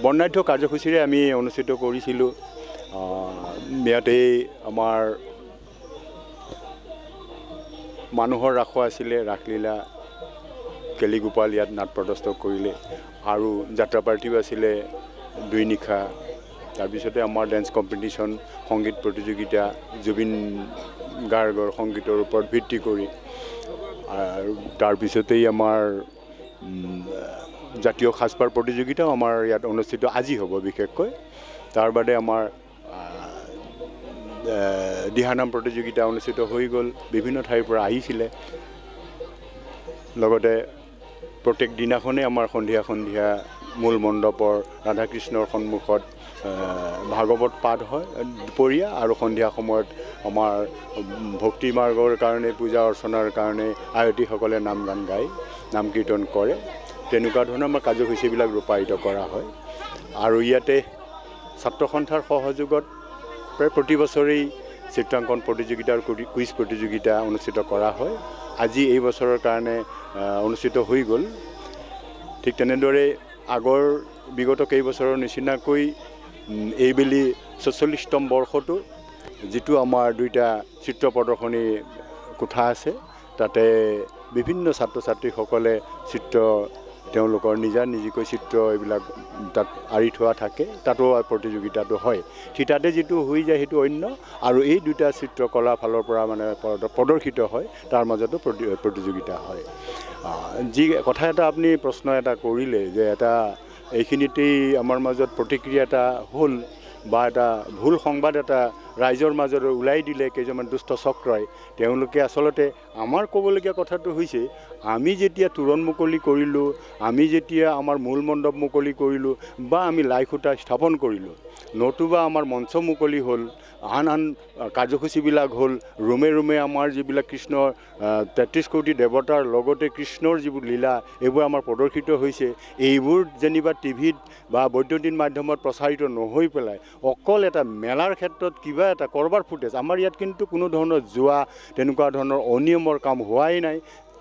বৰ্ণাঢ্য কাৰ্যসূচীৰে আমি অনুষ্ঠিত কৰিছিলোঁ। ইয়াতে আমাৰ মানুহৰ ৰাসো আছিলে, ৰাসলীলা কেলিগোপাল ইয়াত নাট প্ৰদৰ্শন কৰিলে আৰু যাত্ৰা পাৰ্টিও আছিলে 2 নিশা। তাৰপিছতে আমাৰ ডেন্স কম্পিটিশ্যন, সংগীত প্ৰতিযোগিতা, জুবিন গাৰ্গৰ সংগীতৰ ওপৰত ভিত্তি কৰি, আৰু তাৰপিছতেই আমাৰ জাতীয় সাজপাৰ প্ৰতিযোগিতাও আমাৰ ইয়াত অনুষ্ঠিত আজি হ'ব। বিশেষকৈ তাৰ বাদে আমাৰ দিহানাম প্ৰতিযোগিতা অনুষ্ঠিত হৈ গ'ল, বিভিন্ন ঠাইৰ পৰা আহিছিলে। লগতে প্ৰত্যেক দিনাখনেই আমাৰ সন্ধিয়া মূল মণ্ডপৰ ৰাধাকৃষ্ণৰ সন্মুখত ভাগৱত পাঠ হয় দুপৰীয়া, আৰু সন্ধিয়া সময়ত আমাৰ ভক্তি মাৰ্গৰ কাৰণে, পূজা অৰ্চনাৰ কাৰণে আয়তীসকলে নাম গান গাই নাম কীৰ্তন কৰে। তেনেকুৱা ধৰণৰ আমাৰ কাৰ্যসূচীবিলাক ৰূপায়িত কৰা হয়। আৰু ইয়াতে ছাত্ৰ সন্থাৰ সহযোগত প্ৰায় প্ৰতি বছৰেই চিত্ৰাংকন প্ৰতিযোগিতা আৰু কুইজ প্ৰতিযোগিতা অনুষ্ঠিত কৰা হয়। আজি এই বছৰৰ কাৰণে অনুষ্ঠিত হৈ গ'ল। ঠিক তেনেদৰে আগৰ বিগত কেইবছৰৰ নিচিনাকৈ এইবেলি ৪৪তম বৰ্ষটো যিটো আমাৰ 2টা চিত্ৰ প্ৰদৰ্শনী কোঠা আছে, তাতে বিভিন্ন ছাত্ৰ ছাত্ৰীসকলে চিত্ৰ, তেওঁলোকৰ নিজাকৈ চিত্ৰ এইবিলাক তাত আঁৰি থোৱা থাকে, তাতো প্ৰতিযোগিতাটো হয়। ঠিক তাতে যিটো হৈ যায় সেইটো অন্য, আৰু এই 2টা চিত্ৰকলা ফালৰ পৰা মানে প্ৰদৰ্শিত হয়, তাৰ মাজতো প্ৰতিযোগিতা হয়। যি কথা এটা আপুনি প্ৰশ্ন এটা কৰিলে যে এটা এইখিনিতেই আমাৰ মাজত প্ৰতিক্ৰিয়া এটা হ'ল বা এটা ভুল সংবাদ এটা ৰাইজৰ মাজত ওলাই দিলে কেইজনমান দুষ্ট চক্ৰই। তেওঁলোকে আচলতে আমাৰ ক'বলগীয়া কথাটো হৈছে, আমি যেতিয়া তোৰণ মুকলি কৰিলোঁ, আমি যেতিয়া আমাৰ মূল মণ্ডপ মুকলি কৰিলোঁ বা আমি লাই খুঁটা স্থাপন কৰিলোঁ, নতুবা আমাৰ মঞ্চ মুকলি হ'ল, আন কাৰ্যসূচীবিলাক হ'ল, ৰুমে আমাৰ যিবিলাক কৃষ্ণৰ 33 কোটি দেৱতাৰ লগতে কৃষ্ণৰ যিবোৰ লীলা এইবোৰ আমাৰ প্ৰদৰ্শিত হৈছে, এইবোৰ যেনিবা টিভিত বা বৈদ্যুতিন মাধ্যমত প্ৰচাৰিত নহৈ পেলাই অকল এটা মেলাৰ ক্ষেত্ৰত কিবা এটা কৰবাৰ ফুটেজ, আমাৰ ইয়াত কিন্তু কোনো ধৰণৰ যোৱা তেনেকুৱা ধৰণৰ অনিয়মৰ কাম হোৱাই নাই।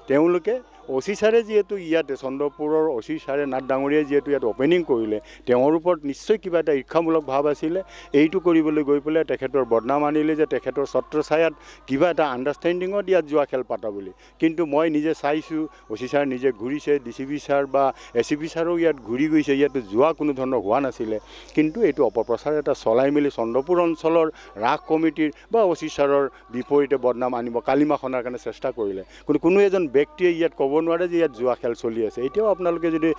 তেওঁলোকে অচি ছাৰে যিহেতু ইয়াতে চন্দ্ৰপুৰৰ অচি ছাৰে নাথ ডাঙৰীয়াই যিহেতু ইয়াত অপেনিং কৰিলে, তেওঁৰ ওপৰত নিশ্চয় কিবা এটা ঈৰ্ষামূলক ভাৱ আছিলে। এইটো কৰিবলৈ গৈ পেলাই তেখেতৰ বদনাম আনিলে যে তেখেতৰ ছত্ৰছায়াত কিবা এটা আণ্ডাৰষ্টেণ্ডিঙত ইয়াত যোৱা খেল পাতা বুলি। কিন্তু মই নিজে চাইছোঁ, অচি ছাৰ নিজে ঘূৰিছে, DCP ছাৰ বা SCP ছাৰো ইয়াত ঘূৰি গৈছে, ইয়াতো যোৱা কোনো ধৰণৰ হোৱা নাছিলে। কিন্তু এইটো অপপ্ৰচাৰ এটা চলাই মেলি চন্দ্ৰপুৰ অঞ্চলৰ ৰাস কমিটিৰ বা অচি ছাৰৰ বিপৰীতে বদনাম আনিব, কালিমা খনাৰ কাৰণে চেষ্টা কৰিলে। কিন্তু কোনো এজন ব্যক্তিয়ে ইয়াত ক'ব নোৱাৰে যে ইয়াত যোৱা খেল চলি আছে। এতিয়াও আপোনালোকে যদি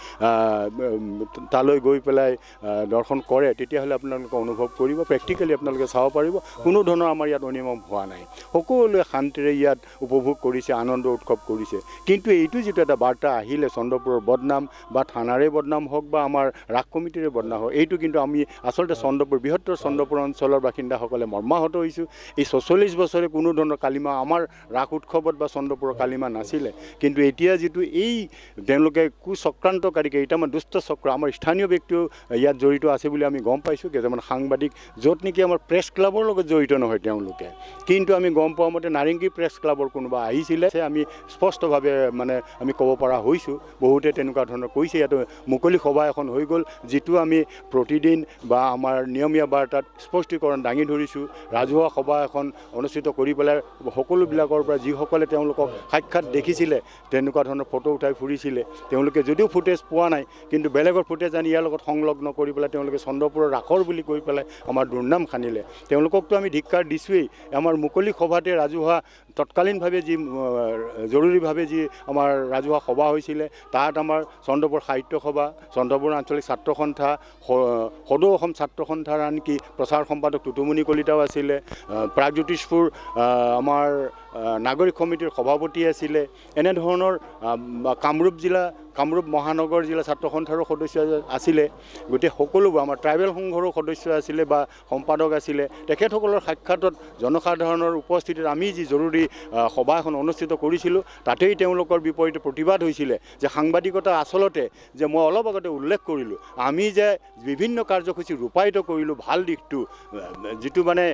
তালৈ গৈ পেলাই দৰ্শন কৰে, তেতিয়াহ'লে আপোনালোকে অনুভৱ কৰিব, প্ৰেক্টিকেলি আপোনালোকে চাব পাৰিব, কোনো ধৰণৰ আমাৰ ইয়াত অনিয়ম হোৱা নাই। সকলোৱে শান্তিৰে ইয়াত উপভোগ কৰিছে, আনন্দ উৎসৱ কৰিছে। কিন্তু এইটো যিটো এটা বাৰ্তা আহিলে চন্দ্ৰপুৰৰ বদনাম বা থানাৰে বদনাম হওক বা আমাৰ ৰাস কমিটিৰে বদনাম হওক, এইটো কিন্তু আমি আচলতে বৃহত্তৰ চন্দ্ৰপুৰ অঞ্চলৰ বাসিন্দাসকলে মৰ্মাহত হৈছোঁ। এই ৪৪ বছৰে কোনো ধৰণৰ কালিমা আমাৰ ৰাস উৎসৱত বা চন্দ্ৰপুৰৰ কালিমা নাছিলে। কিন্তু এতিয়া যিটো এই তেওঁলোকে কুচক্ৰান্তকাৰী কেইটামান দুষ্ট চক্ৰ, আমাৰ স্থানীয় ব্যক্তিও ইয়াত জড়িত আছে বুলি আমি গম পাইছোঁ, কেইটামান সাংবাদিক, য'ত নেকি আমাৰ প্ৰেছ ক্লাবৰ লগত জড়িত নহয় তেওঁলোকে। কিন্তু আমি গম পোৱা মতে নাৰেংগী প্ৰেছ ক্লাবৰ কোনোবা আহিছিলে, আমি স্পষ্টভাৱে মানে আমি ক'ব পৰা হৈছোঁ। বহুতে তেনেকুৱা ধৰণৰ কৈছে। ইয়াতো মুকলি সভা এখন হৈ গ'ল, যিটো আমি প্ৰতিদিন বা আমাৰ নিয়মীয়া বাৰ্তাত স্পষ্টীকৰণ দাঙি ধৰিছোঁ। ৰাজহুৱা সভা এখন অনুষ্ঠিত কৰি পেলাই সকলোবিলাকৰ পৰা যিসকলে তেওঁলোকক সাক্ষাৎ দেখিছিলে, তেনেকুৱা ধৰণৰ ফটো উঠাই ফুৰিছিলে, তেওঁলোকে যদিও ফুটেজ পোৱা নাই, কিন্তু বেলেগৰ ফুটেজ আনি ইয়াৰ লগত সংলগ্ন কৰি পেলাই তেওঁলোকে চন্দ্ৰপুৰৰ ৰাসৰ বুলি কৈ পেলাই আমাৰ দুৰ্নাম সানিলে। তেওঁলোককতো আমি ধিক্কাৰ দিছোঁৱেই। আমাৰ মুকলি সভাতে ৰাজহুৱা তৎকালীনভাৱে যি জৰুৰীভাৱে যি আমাৰ ৰাজহুৱা সভা হৈছিলে, তাত আমাৰ চন্দ্ৰপুৰ সাহিত্য সভা, চন্দ্ৰপুৰ আঞ্চলিক ছাত্ৰ সন্থা, সদৌ অসম ছাত্ৰ সন্থাৰ আনকি প্ৰচাৰ সম্পাদক টুটুমণি কলিতাও আছিলে, প্ৰাগজ্যোতিষপুৰ আমাৰ নাগৰিক সমিতিৰ সভাপতি আছিলে, এনেধৰণৰ কামৰূপ মহানগৰ জিলা ছাত্ৰ সন্থাৰো সদস্য আছিলে, গোটেই সকলোবোৰ আমাৰ ট্ৰাইবেল সংঘৰো সদস্য আছিলে বা সম্পাদক আছিলে। তেখেতসকলৰ সাক্ষাতত জনসাধাৰণৰ উপস্থিতিত আমি যি জৰুৰী সভা এখন অনুষ্ঠিত কৰিছিলোঁ, তাতেই তেওঁলোকৰ বিপৰীতে প্ৰতিবাদ হৈছিলে যে সাংবাদিকতা আচলতে যে মই অলপ আগতে উল্লেখ কৰিলোঁ, আমি যে বিভিন্ন কাৰ্যসূচী ৰূপায়িত কৰিলোঁ, ভাল দিশটো যিটো মানে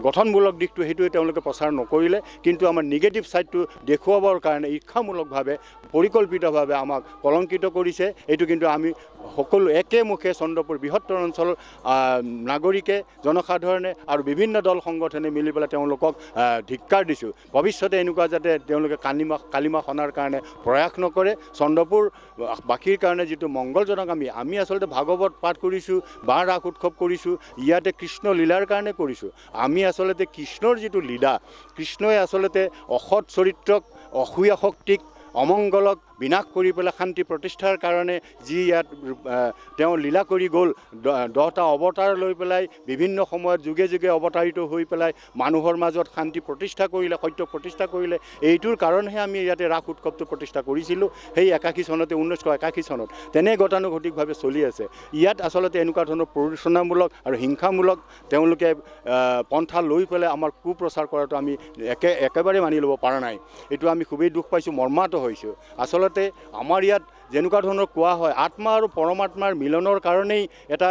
গঠনমূলক দিশটো সেইটোৱে তেওঁলোকে প্ৰচাৰ নকৰিলে, কিন্তু আমাৰ নিগেটিভ ছাইডটো দেখুৱাবৰ কাৰণে ঈৰ্ষামূলকভাৱে পৰিকল্পিতভাৱে আমাক কলংকিত কৰিছে। এইটো কিন্তু আমি সকলো একেমুখে চন্দ্ৰপুৰ বৃহত্তৰ অঞ্চলৰ নাগৰিকে জনসাধাৰণে আৰু বিভিন্ন দল সংগঠনে মিলি পেলাই তেওঁলোকক ধিক্কাৰ দিছোঁ। ভৱিষ্যতে এনেকুৱা যাতে তেওঁলোকে কালিমা খনাৰ কাৰণে প্ৰয়াস নকৰে। চন্দ্ৰপুৰ বাকীৰ কাৰণে যিটো মংগলজনক আমি আচলতে ভাগৱত পাঠ কৰিছোঁ বা ৰাস উৎসৱ কৰিছোঁ, ইয়াতে কৃষ্ণ লীলাৰ কাৰণে কৰিছোঁ। আমি আচলতে কৃষ্ণৰ যিটো লীলা, কৃষ্ণই আচলতে অসৎ চৰিত্ৰক, অসূয়া শক্তিক, অমংগলক বিনাশ কৰি পেলাই শান্তি প্ৰতিষ্ঠাৰ কাৰণে যি ইয়াত তেওঁ লীলা কৰি গ'ল, 10টা অৱতাৰ লৈ পেলাই বিভিন্ন সময়ত যুগে যুগে অৱতাৰিত হৈ পেলাই মানুহৰ মাজত শান্তি প্ৰতিষ্ঠা কৰিলে, সত্য প্ৰতিষ্ঠা কৰিলে। এইটোৰ কাৰণেহে আমি ইয়াতে ৰাস উৎসৱটো প্ৰতিষ্ঠা কৰিছিলোঁ সেই 81 চনতে, 1981 চনত। তেনে গতানুগতিকভাৱে চলি আছে। ইয়াত আচলতে এনেকুৱা ধৰণৰ প্ৰৰোচনামূলক আৰু হিংসামূলক তেওঁলোকে পন্থা লৈ পেলাই আমাৰ কুপ্ৰচাৰ কৰাটো আমি একেবাৰে মানি ল'ব পৰা নাই। এইটো আমি খুবেই দুখ পাইছোঁ, মৰ্মাহত হৈছোঁ। আচলতে আমাৰ ইয়াত যেনেকুৱা ধৰণৰ কোৱা হয়, আত্মা আৰু পৰমাত্মাৰ মিলনৰ কাৰণেই এটা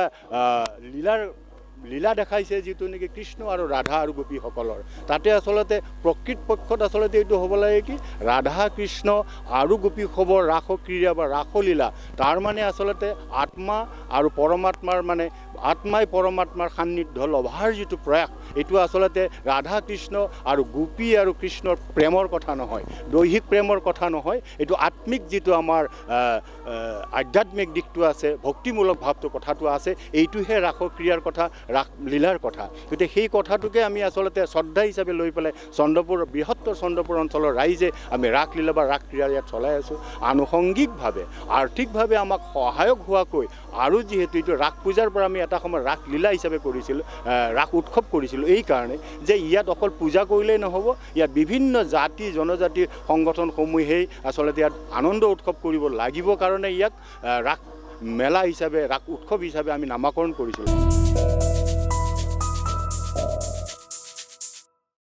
লীলা দেখাইছে, যিটো নেকি কৃষ্ণ আৰু ৰাধা আৰু গোপীসকলৰ। তাতে আচলতে প্ৰকৃতপক্ষত আচলতে এইটো হ'ব লাগে কি, ৰাধা কৃষ্ণ আৰু গোপীসকলৰ ৰাসক্ৰীড়া বা ৰাসলীলা। তাৰ মানে আচলতে আত্মা আৰু পৰমাত্মাৰ মানে আত্মাই পৰমাত্মাৰ সান্নিধ্য লভাৰ যিটো প্ৰয়াস, এইটো আচলতে ৰাধা কৃষ্ণ আৰু গোপী আৰু কৃষ্ণৰ প্ৰেমৰ কথা নহয়, দৈহিক প্ৰেমৰ কথা নহয়। এইটো আত্মিক যিটো আমাৰ আধ্যাত্মিক দিশটো আছে, ভক্তিমূলক ভাৱটো কথাটো আছে, এইটোহে ৰাসক্ৰিয়াৰ কথা, ৰাসলীলাৰ কথা। গতিকে সেই কথাটোকে আমি আচলতে শ্ৰদ্ধা হিচাপে লৈ পেলাই বৃহত্তৰ চন্দ্ৰপুৰ অঞ্চলৰ ৰাইজে আমি ৰাসলীলা বা ৰাসক্ৰিয়া ইয়াত চলাই আছোঁ। আনুষংগিকভাৱে আৰ্থিকভাৱে আমাক সহায়ক হোৱাকৈ আৰু যিহেতু এইটো ৰাস পূজাৰ পৰা আমি এটা সময়ত ৰাসলীলা হিচাপে কৰিছিলোঁ, ৰাস উৎসৱ কৰিছিলোঁ, এই কাৰণে যে ইয়াত অকল পূজা কৰিলেই নহ'ব, ইয়াত বিভিন্ন জাতি জনজাতিৰ সংগঠনসমূহেই আচলতে ইয়াত আনন্দ উৎসৱ কৰিব লাগিব কাৰণে ইয়াক ৰাস মেলা হিচাপে, ৰাস উৎসৱ হিচাপে আমি নামাকৰণ কৰিছিলোঁ।